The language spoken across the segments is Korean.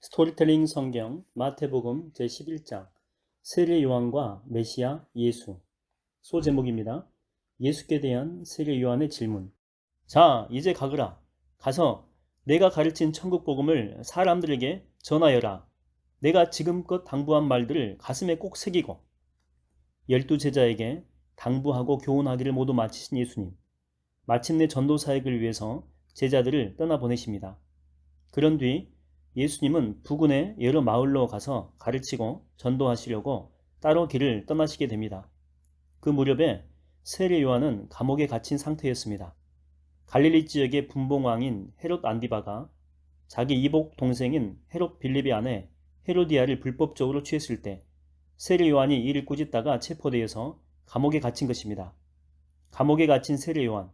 스토리텔링 성경 마태복음 제11장 세례 요한과 메시아 예수. 소제목입니다. 예수께 대한 세례 요한의 질문. 자, 이제 가거라. 가서 내가 가르친 천국 복음을 사람들에게 전하여라. 내가 지금껏 당부한 말들을 가슴에 꼭 새기고. 12제자에게 당부하고 교훈하기를 모두 마치신 예수님. 마침내 전도 사역을 위해서 제자들을 떠나보내십니다. 그런 뒤 예수님은 부근의 여러 마을로 가서 가르치고 전도하시려고 따로 길을 떠나시게 됩니다. 그 무렵에 세례 요한은 감옥에 갇힌 상태였습니다. 갈릴리 지역의 분봉왕인 헤롯 안디바가 자기 이복 동생인 헤롯 빌립의 아내 헤로디아를 불법적으로 취했을 때 세례 요한이 이를 꾸짖다가 체포되어서 감옥에 갇힌 것입니다. 감옥에 갇힌 세례 요한.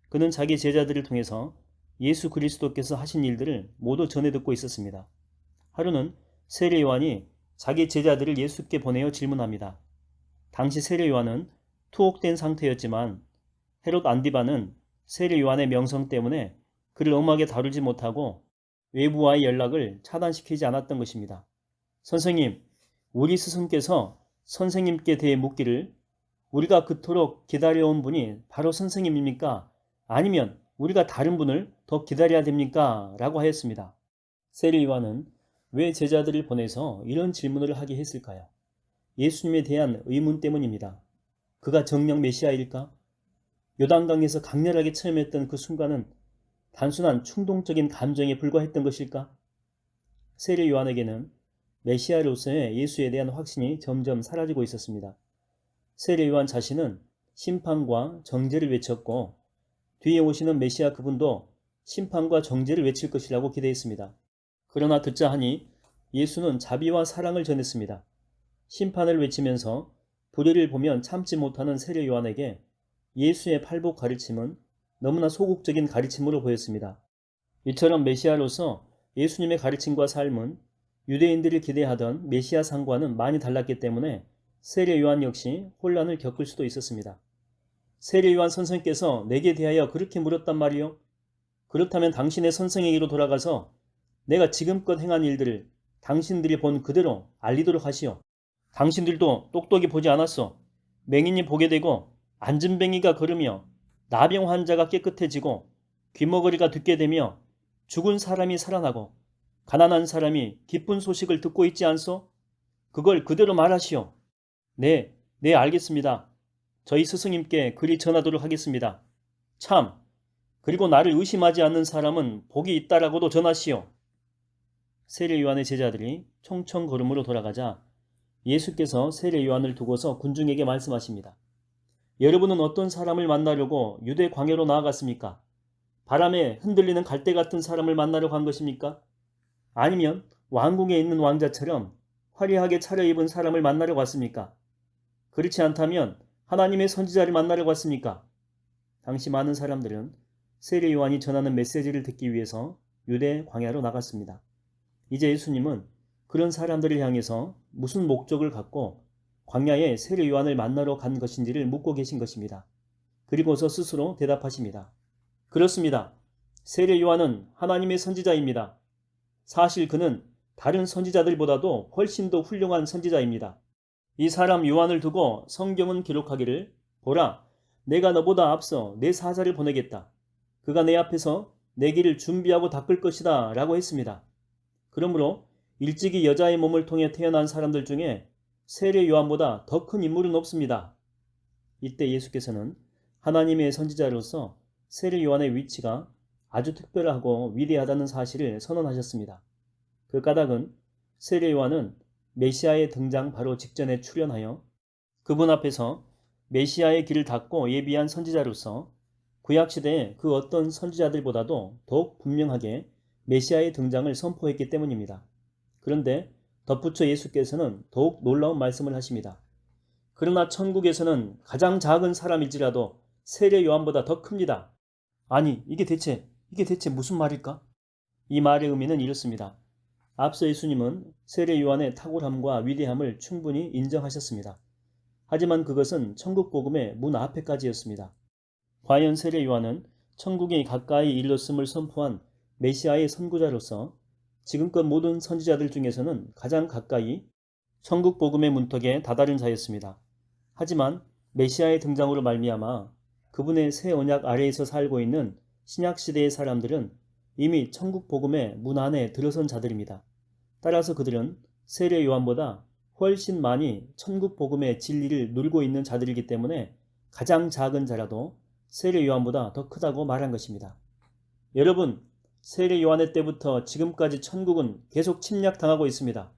그는 자기 제자들을 통해서 예수 그리스도께서 하신 일들을 모두 전해 듣고 있었습니다. 하루는 세례 요한이 자기 제자들을 예수께 보내어 질문합니다. 당시 세례 요한은 투옥된 상태였지만 헤롯 안디바는 세례 요한의 명성 때문에 그를 엄하게 다루지 못하고 외부와의 연락을 차단시키지 않았던 것입니다. 선생님, 우리 스승께서 선생님께 대해 묻기를 우리가 그토록 기다려온 분이 바로 선생님입니까? 아니면 우리가 다른 분을 더 기다려야 됩니까? 라고 하였습니다. 세례 요한은 왜 제자들을 보내서 이런 질문을 하게 했을까요? 예수님에 대한 의문 때문입니다. 그가 정녕 메시아일까? 요단강에서 강렬하게 체험했던 그 순간은 단순한 충동적인 감정에 불과했던 것일까? 세례 요한에게는 메시아로서의 예수에 대한 확신이 점점 사라지고 있었습니다. 세례 요한 자신은 심판과 정죄를 외쳤고 뒤에 오시는 메시아 그분도 심판과 정죄를 외칠 것이라고 기대했습니다. 그러나 듣자 하니 예수는 자비와 사랑을 전했습니다. 심판을 외치면서 불의를 보면 참지 못하는 세례 요한에게 예수의 팔복 가르침은 너무나 소극적인 가르침으로 보였습니다. 이처럼 메시아로서 예수님의 가르침과 삶은 유대인들이 기대하던 메시아상과는 많이 달랐기 때문에 세례 요한 역시 혼란을 겪을 수도 있었습니다. 세례 요한 선생께서 내게 대하여 그렇게 물었단 말이요? 그렇다면 당신의 선생에게로 돌아가서 내가 지금껏 행한 일들을 당신들이 본 그대로 알리도록 하시오. 당신들도 똑똑히 보지 않았소. 맹인이 보게 되고 안진뱅이가 걸으며 나병 환자가 깨끗해지고 귀머거리가 듣게 되며 죽은 사람이 살아나고 가난한 사람이 기쁜 소식을 듣고 있지 않소? 그걸 그대로 말하시오. 네, 네 알겠습니다. 저희 스승님께 그리 전하도록 하겠습니다. 참, 그리고 나를 의심하지 않는 사람은 복이 있다라고도 전하시오. 세례 요한의 제자들이 총총 걸음으로 돌아가자 예수께서 세례 요한을 두고서 군중에게 말씀하십니다. 여러분은 어떤 사람을 만나려고 유대 광야로 나아갔습니까? 바람에 흔들리는 갈대 같은 사람을 만나러 간 것입니까? 아니면 왕궁에 있는 왕자처럼 화려하게 차려입은 사람을 만나러 갔습니까? 그렇지 않다면 하나님의 선지자를 만나러 갔습니까? 당시 많은 사람들은 세례 요한이 전하는 메시지를 듣기 위해서 유대 광야로 나갔습니다. 이제 예수님은 그런 사람들을 향해서 무슨 목적을 갖고 광야에 세례 요한을 만나러 간 것인지를 묻고 계신 것입니다. 그리고서 스스로 대답하십니다. 그렇습니다. 세례 요한은 하나님의 선지자입니다. 사실 그는 다른 선지자들보다도 훨씬 더 훌륭한 선지자입니다. 이 사람 요한을 두고 성경은 기록하기를 보라, 내가 너보다 앞서 내 사자를 보내겠다. 그가 내 앞에서 내 길을 준비하고 닦을 것이다 라고 했습니다. 그러므로 일찍이 여자의 몸을 통해 태어난 사람들 중에 세례 요한보다 더 큰 인물은 없습니다. 이때 예수께서는 하나님의 선지자로서 세례 요한의 위치가 아주 특별하고 위대하다는 사실을 선언하셨습니다. 그 까닭은 세례 요한은 메시아의 등장 바로 직전에 출현하여 그분 앞에서 메시아의 길을 닦고 예비한 선지자로서 구약시대의 그 어떤 선지자들보다도 더욱 분명하게 메시아의 등장을 선포했기 때문입니다. 그런데 덧붙여 예수께서는 더욱 놀라운 말씀을 하십니다. 그러나 천국에서는 가장 작은 사람일지라도 세례 요한보다 더 큽니다. 아니, 이게 대체 무슨 말일까? 이 말의 의미는 이렇습니다. 앞서 예수님은 세례 요한의 탁월함과 위대함을 충분히 인정하셨습니다. 하지만 그것은 천국 복음의 문 앞에까지였습니다. 과연 세례 요한은 천국이 가까이 이르렀음을 선포한 메시아의 선구자로서 지금껏 모든 선지자들 중에서는 가장 가까이 천국 복음의 문턱에 다다른 자였습니다. 하지만 메시아의 등장으로 말미암아 그분의 새 언약 아래에서 살고 있는 신약 시대의 사람들은 이미 천국 복음의 문 안에 들어선 자들입니다. 따라서 그들은 세례 요한보다 훨씬 많이 천국 복음의 진리를 누리고 있는 자들이기 때문에 가장 작은 자라도 세례 요한보다 더 크다고 말한 것입니다. 여러분, 세례 요한의 때부터 지금까지 천국은 계속 침략당하고 있습니다.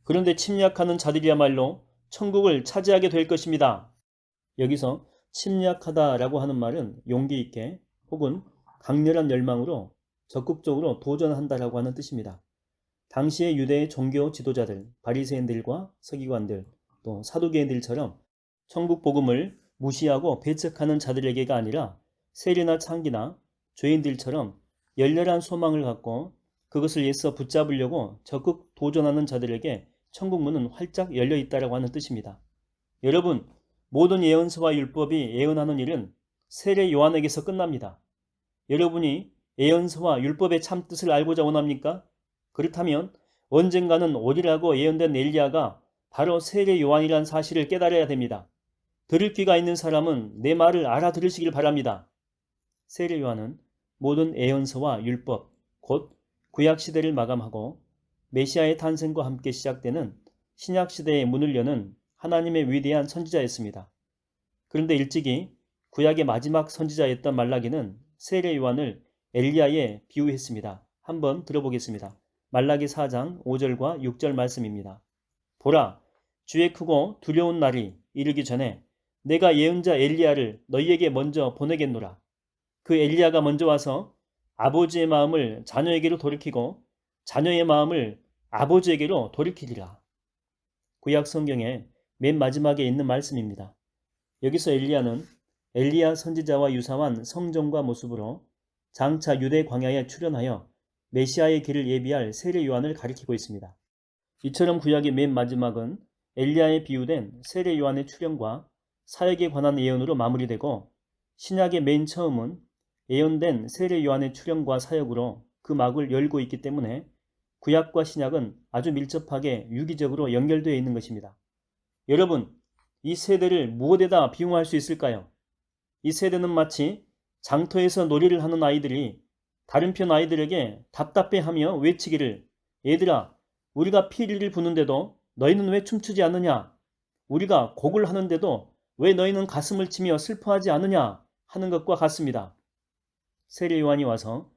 그런데 침략하는 자들이야말로 천국을 차지하게 될 것입니다. 여기서 침략하다라고 하는 말은 용기 있게 혹은 강렬한 열망으로 적극적으로 도전한다라고 하는 뜻입니다. 당시의 유대의 종교 지도자들, 바리새인들과 서기관들, 또 사두개인들처럼 천국 복음을 무시하고 배척하는 자들에게가 아니라 세리나 창기나 죄인들처럼 열렬한 소망을 갖고 그것을 애써 붙잡으려고 적극 도전하는 자들에게 천국 문은 활짝 열려 있다라고 하는 뜻입니다. 여러분, 모든 예언서와 율법이 예언하는 일은 세례 요한에게서 끝납니다. 여러분이 예언서와 율법의 참 뜻을 알고자 원합니까? 그렇다면 언젠가는 오리라고 예언된 엘리야가 바로 세례 요한이란 사실을 깨달아야 됩니다. 들을 귀가 있는 사람은 내 말을 알아들으시길 바랍니다. 세례 요한은 모든 예언서와 율법, 곧 구약 시대를 마감하고 메시아의 탄생과 함께 시작되는 신약 시대의 문을 여는 하나님의 위대한 선지자였습니다. 그런데 일찍이 구약의 마지막 선지자였던 말라기는 세례 요한을 엘리야에 비유했습니다. 한번 들어보겠습니다. 말라기 4장 5절과 6절 말씀입니다. 보라, 주의 크고 두려운 날이 이르기 전에 내가 예언자 엘리야를 너희에게 먼저 보내겠노라. 그 엘리야가 먼저 와서 아버지의 마음을 자녀에게로 돌이키고 자녀의 마음을 아버지에게로 돌이키리라. 구약 성경의 맨 마지막에 있는 말씀입니다. 여기서 엘리야는 엘리야 선지자와 유사한 성정과 모습으로 장차 유대 광야에 출현하여 메시아의 길을 예비할 세례 요한을 가리키고 있습니다. 이처럼 구약의 맨 마지막은 엘리야에 비유된 세례 요한의 출현과 사역에 관한 예언으로 마무리되고 신약의 맨 처음은 예언된 세례 요한의 출현과 사역으로 그 막을 열고 있기 때문에 구약과 신약은 아주 밀접하게 유기적으로 연결되어 있는 것입니다. 여러분, 이 세대를 무엇에다 비유할 수 있을까요? 이 세대는 마치 장터에서 놀이를 하는 아이들이 다른 편 아이들에게 답답해하며 외치기를 얘들아, 우리가 피리를 부는데도 너희는 왜 춤추지 않느냐? 우리가 곡을 하는데도 왜 너희는 가슴을 치며 슬퍼하지 않느냐? 하는 것과 같습니다. 세례 요한이 와서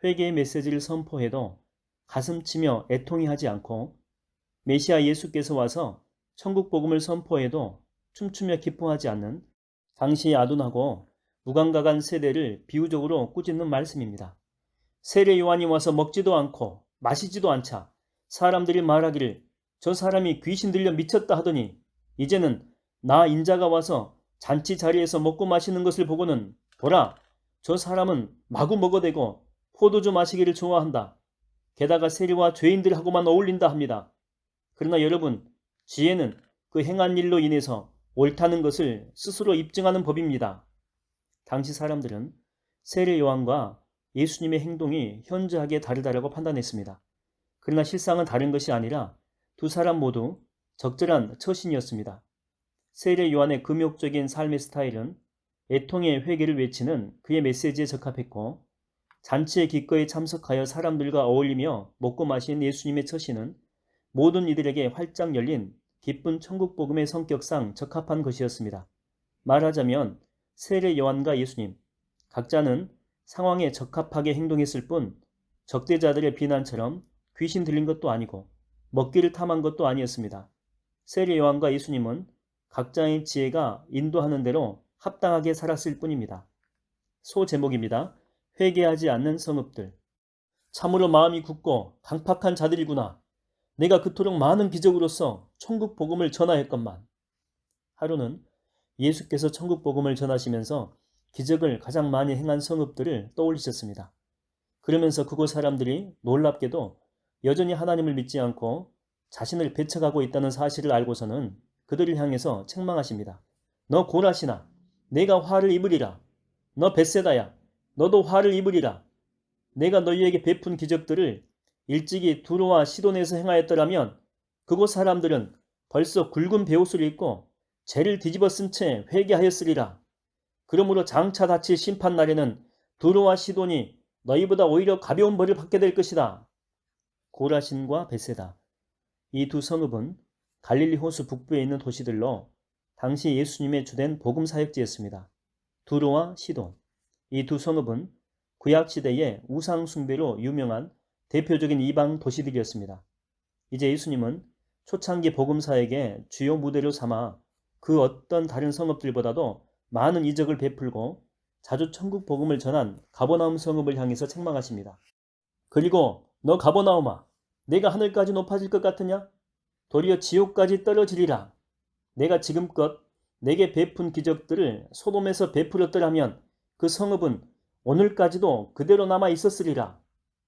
회개의 메시지를 선포해도 가슴 치며 애통해하지 않고 메시아 예수께서 와서 천국 복음을 선포해도 춤추며 기뻐하지 않는 당시의 아둔하고 무감각한 세대를 비유적으로 꾸짖는 말씀입니다. 세례 요한이 와서 먹지도 않고 마시지도 않자 사람들이 말하기를 저 사람이 귀신 들려 미쳤다 하더니 이제는 나 인자가 와서 잔치 자리에서 먹고 마시는 것을 보고는 보라, 저 사람은 마구 먹어대고 포도주 마시기를 좋아한다. 게다가 세리와 죄인들하고만 어울린다 합니다. 그러나 여러분, 지혜는 그 행한 일로 인해서 옳다는 것을 스스로 입증하는 법입니다. 당시 사람들은 세례 요한과 예수님의 행동이 현저하게 다르다고 판단했습니다. 그러나 실상은 다른 것이 아니라 두 사람 모두 적절한 처신이었습니다. 세례 요한의 금욕적인 삶의 스타일은 애통의 회개를 외치는 그의 메시지에 적합했고 잔치에 기꺼이 참석하여 사람들과 어울리며 먹고 마신 예수님의 처신은 모든 이들에게 활짝 열린 기쁜 천국 복음의 성격상 적합한 것이었습니다. 말하자면 세례 요한과 예수님 각자는 상황에 적합하게 행동했을 뿐 적대자들의 비난처럼 귀신 들린 것도 아니고 먹기를 탐한 것도 아니었습니다. 세례 요한과 예수님은 각자의 지혜가 인도하는 대로 합당하게 살았을 뿐입니다. 소제목입니다. 회개하지 않는 성읍들. 참으로 마음이 굳고 강팍한 자들이구나. 내가 그토록 많은 기적으로서 천국 복음을 전하였건만. 하루는 예수께서 천국 복음을 전하시면서 기적을 가장 많이 행한 성읍들을 떠올리셨습니다. 그러면서 그곳 사람들이 놀랍게도 여전히 하나님을 믿지 않고 자신을 배척하고 있다는 사실을 알고서는 그들을 향해서 책망하십니다. 너 고라시나, 내가 화를 입으리라. 너 벳세다야, 너도 화를 입으리라. 내가 너희에게 베푼 기적들을 일찍이 두로와 시돈에서 행하였더라면 그곳 사람들은 벌써 굵은 베옷을 입고 죄를 뒤집어 쓴 채 회개하였으리라. 그러므로 장차 닥칠 심판 날에는 두로와 시돈이 너희보다 오히려 가벼운 벌을 받게 될 것이다. 고라신과 베세다. 이 두 성읍은 갈릴리 호수 북부에 있는 도시들로 당시 예수님의 주된 복음 사역지였습니다. 두로와 시돈. 이 두 성읍은 구약 시대의 우상 숭배로 유명한 대표적인 이방 도시들이었습니다. 이제 예수님은 초창기 복음 사역의 주요 무대로 삼아 그 어떤 다른 성읍들보다도 많은 이적을 베풀고 자주 천국 복음을 전한 가버나움 성읍을 향해서 책망하십니다. 그리고 너 가버나움아, 내가 하늘까지 높아질 것 같으냐? 도리어 지옥까지 떨어지리라. 내가 지금껏 내게 베푼 기적들을 소돔에서 베풀었더라면 그 성읍은 오늘까지도 그대로 남아 있었으리라.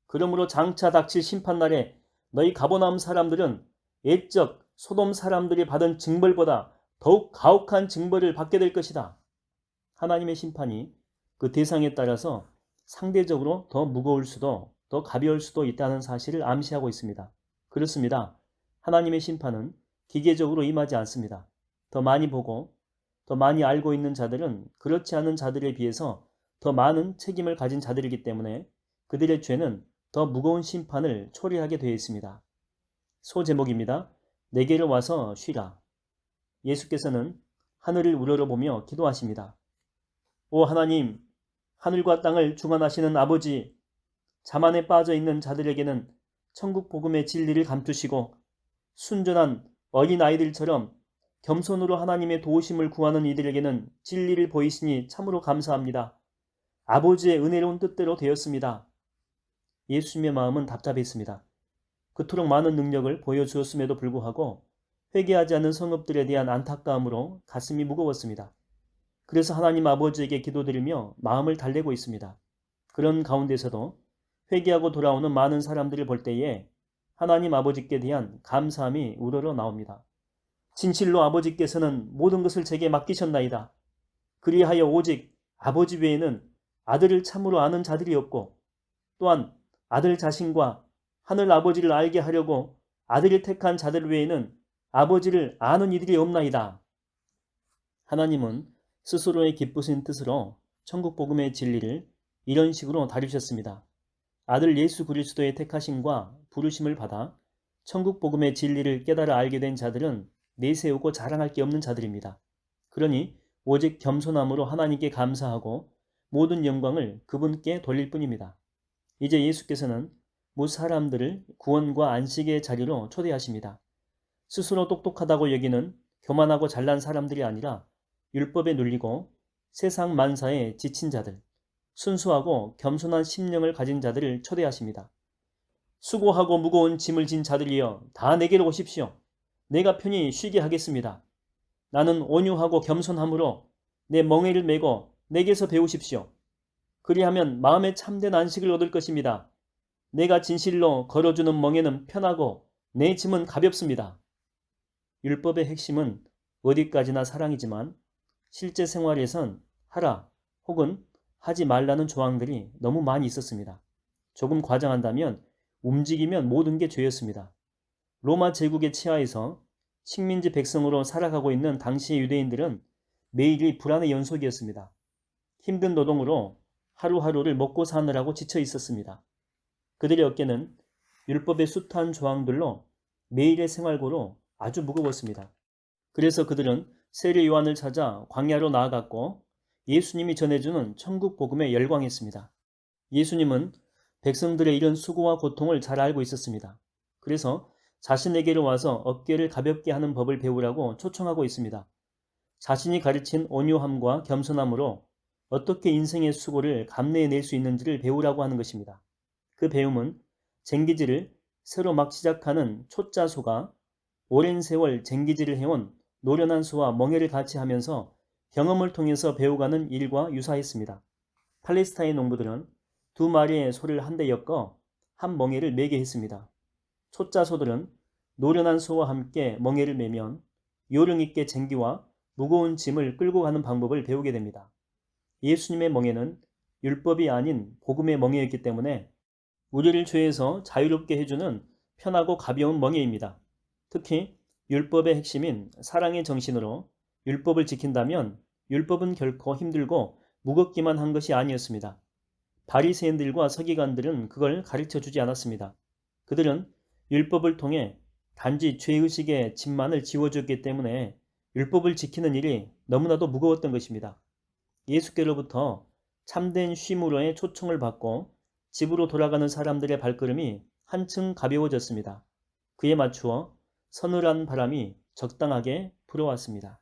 그러므로 장차 닥칠 심판날에 너희 가버나움 사람들은 옛적 소돔 사람들이 받은 징벌보다 더욱 가혹한 징벌을 받게 될 것이다. 하나님의 심판이 그 대상에 따라서 상대적으로 더 무거울 수도 더 가벼울 수도 있다는 사실을 암시하고 있습니다. 그렇습니다. 하나님의 심판은 기계적으로 임하지 않습니다. 더 많이 보고 더 많이 알고 있는 자들은 그렇지 않은 자들에 비해서 더 많은 책임을 가진 자들이기 때문에 그들의 죄는 더 무거운 심판을 초래하게 되어 있습니다. 소제목입니다. 내게로 와서 쉬라. 예수께서는 하늘을 우러러보며 기도하십니다. 오 하나님, 하늘과 땅을 주관하시는 아버지, 자만에 빠져 있는 자들에게는 천국 복음의 진리를 감추시고 순전한 어린아이들처럼 겸손으로 하나님의 도우심을 구하는 이들에게는 진리를 보이시니 참으로 감사합니다. 아버지의 은혜로운 뜻대로 되었습니다. 예수님의 마음은 답답했습니다. 그토록 많은 능력을 보여주었음에도 불구하고 회개하지 않는 성읍들에 대한 안타까움으로 가슴이 무거웠습니다. 그래서 하나님 아버지에게 기도드리며 마음을 달래고 있습니다. 그런 가운데서도 회개하고 돌아오는 많은 사람들을 볼 때에 하나님 아버지께 대한 감사함이 우러러 나옵니다. 진실로 아버지께서는 모든 것을 제게 맡기셨나이다. 그리하여 오직 아버지 외에는 아들을 참으로 아는 자들이 없고 또한 아들 자신과 하늘 아버지를 알게 하려고 아들이 택한 자들 외에는 아버지를 아는 이들이 없나이다. 하나님은 스스로의 기쁘신 뜻으로 천국 복음의 진리를 이런 식으로 다루셨습니다. 아들 예수 그리스도의 택하심과 부르심을 받아 천국 복음의 진리를 깨달아 알게 된 자들은 내세우고 자랑할 게 없는 자들입니다. 그러니 오직 겸손함으로 하나님께 감사하고 모든 영광을 그분께 돌릴 뿐입니다. 이제 예수께서는 무 사람들을 구원과 안식의 자리로 초대하십니다. 스스로 똑똑하다고 여기는 교만하고 잘난 사람들이 아니라 율법에 눌리고 세상 만사에 지친 자들, 순수하고 겸손한 심령을 가진 자들을 초대하십니다. 수고하고 무거운 짐을 진 자들이여 다 내게로 오십시오. 내가 편히 쉬게 하겠습니다. 나는 온유하고 겸손함으로 내 멍에를 메고 내게서 배우십시오. 그리하면 마음에 참된 안식을 얻을 것입니다. 내가 진실로 걸어주는 멍에는 편하고 내 짐은 가볍습니다. 율법의 핵심은 어디까지나 사랑이지만 실제 생활에선 하라 혹은 하지 말라는 조항들이 너무 많이 있었습니다. 조금 과장한다면 움직이면 모든 게 죄였습니다. 로마 제국의 치하에서 식민지 백성으로 살아가고 있는 당시의 유대인들은 매일이 불안의 연속이었습니다. 힘든 노동으로 하루하루를 먹고 사느라고 지쳐 있었습니다. 그들의 어깨는 율법의 숱한 조항들로 매일의 생활고로 아주 무거웠습니다. 그래서 그들은 세례 요한을 찾아 광야로 나아갔고 예수님이 전해주는 천국 복음에 열광했습니다. 예수님은 백성들의 이런 수고와 고통을 잘 알고 있었습니다. 그래서 자신에게로 와서 어깨를 가볍게 하는 법을 배우라고 초청하고 있습니다. 자신이 가르친 온유함과 겸손함으로 어떻게 인생의 수고를 감내해낼 수 있는지를 배우라고 하는 것입니다. 그 배움은 쟁기질을 새로 막 시작하는 초짜소가 오랜 세월 쟁기질을 해온 노련한 소와 멍에를 같이 하면서 경험을 통해서 배워가는 일과 유사했습니다. 팔레스타인 농부들은 두 마리의 소를 한데 엮어 한 멍에를 매게 했습니다. 초짜 소들은 노련한 소와 함께 멍에를 매면 요령 있게 쟁기와 무거운 짐을 끌고 가는 방법을 배우게 됩니다. 예수님의 멍에는 율법이 아닌 복음의 멍에였기 때문에 우리를 죄에서 자유롭게 해주는 편하고 가벼운 멍에입니다. 특히 율법의 핵심인 사랑의 정신으로 율법을 지킨다면 율법은 결코 힘들고 무겁기만 한 것이 아니었습니다. 바리새인들과 서기관들은 그걸 가르쳐 주지 않았습니다. 그들은 율법을 통해 단지 죄의식의 짐만을 지워줬기 때문에 율법을 지키는 일이 너무나도 무거웠던 것입니다. 예수께로부터 참된 쉼으로의 초청을 받고 집으로 돌아가는 사람들의 발걸음이 한층 가벼워졌습니다. 그에 맞추어 서늘한 바람이 적당하게 불어왔습니다.